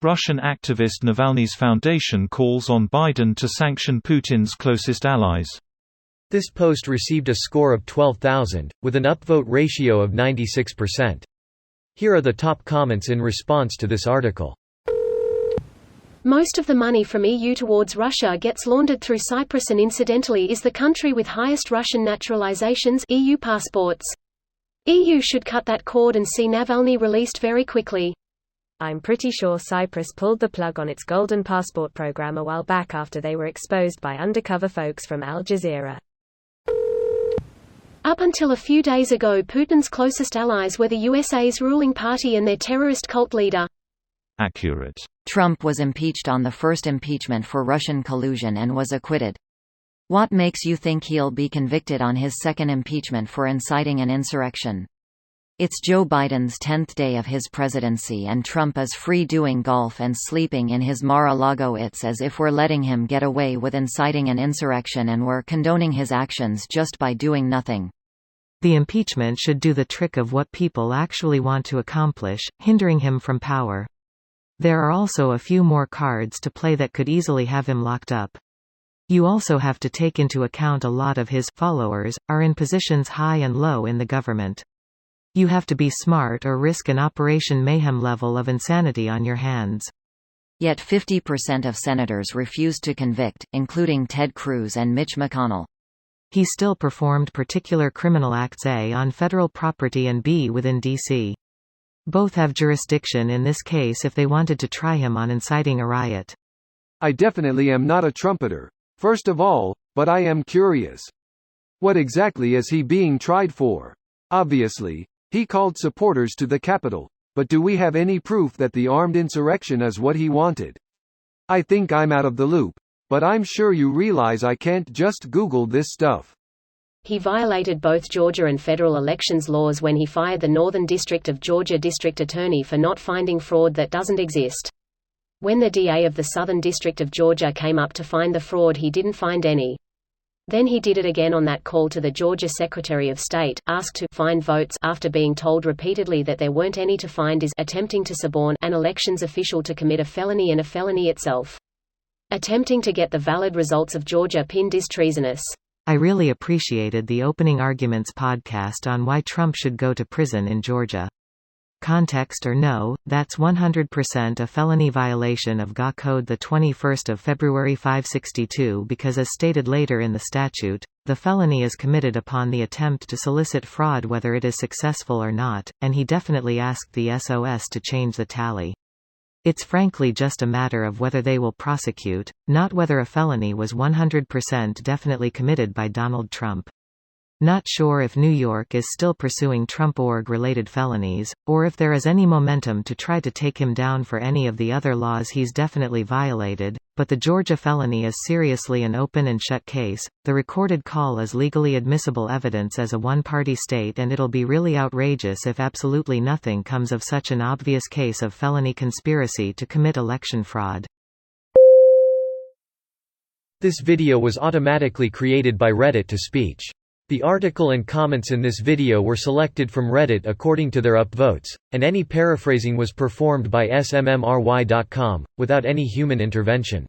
Russian activist Navalny's foundation calls on Biden to sanction Putin's closest allies. This post received a score of 12,000, with an upvote ratio of 96%. Here are the top comments in response to this article. Most of the money from EU towards Russia gets laundered through Cyprus and incidentally is the country with highest Russian naturalizations EU passports. EU should cut that cord and see Navalny released very quickly. I'm pretty sure Cyprus pulled the plug on its golden passport program a while back after they were exposed by undercover folks from Al Jazeera. Up until a few days ago, Putin's closest allies were the USA's ruling party and their terrorist cult leader. Accurate. Trump was impeached on the first impeachment for Russian collusion and was acquitted. What makes you think he'll be convicted on his second impeachment for inciting an insurrection? It's Joe Biden's 10th day of his presidency and Trump is free doing golf and sleeping in his Mar-a-Lago. It's as if we're letting him get away with inciting an insurrection and we're condoning his actions just by doing nothing. The impeachment should do the trick of what people actually want to accomplish, hindering him from power. There are also a few more cards to play that could easily have him locked up. You also have to take into account a lot of his followers are in positions high and low in the government. You have to be smart or risk an Operation Mayhem level of insanity on your hands. Yet 50% of senators refused to convict, including Ted Cruz and Mitch McConnell. He still performed particular criminal acts A on federal property and B within D.C. Both have jurisdiction in this case if they wanted to try him on inciting a riot. I definitely am not a trumpeter, first of all, but I am curious. What exactly is he being tried for? Obviously, he called supporters to the Capitol, but do we have any proof that the armed insurrection is what he wanted? I think I'm out of the loop, but I'm sure you realize I can't just Google this stuff. He violated both Georgia and federal elections laws when he fired the Northern District of Georgia district attorney for not finding fraud that doesn't exist. When the DA of the Southern District of Georgia came up to find the fraud, he didn't find any. Then he did it again on that call to the Georgia Secretary of State, asked to find votes after being told repeatedly that there weren't any to find, is attempting to suborn an elections official to commit a felony, and a felony itself. Attempting to get the valid results of Georgia pinned is treasonous. I really appreciated the Opening Arguments podcast on why Trump should go to prison in Georgia. Context or no, that's 100% a felony violation of GA Code 21 February 562 because as stated later in the statute, the felony is committed upon the attempt to solicit fraud whether it is successful or not, and he definitely asked the SOS to change the tally. It's frankly just a matter of whether they will prosecute, not whether a felony was 100% definitely committed by Donald Trump. Not sure if New York is still pursuing Trump org-related felonies, or if there is any momentum to try to take him down for any of the other laws he's definitely violated, but the Georgia felony is seriously an open and shut case. The recorded call is legally admissible evidence as a one-party state, and it'll be really outrageous if absolutely nothing comes of such an obvious case of felony conspiracy to commit election fraud. This video was automatically created by Reddit to speech. The article and comments in this video were selected from Reddit according to their upvotes, and any paraphrasing was performed by smmry.com, without any human intervention.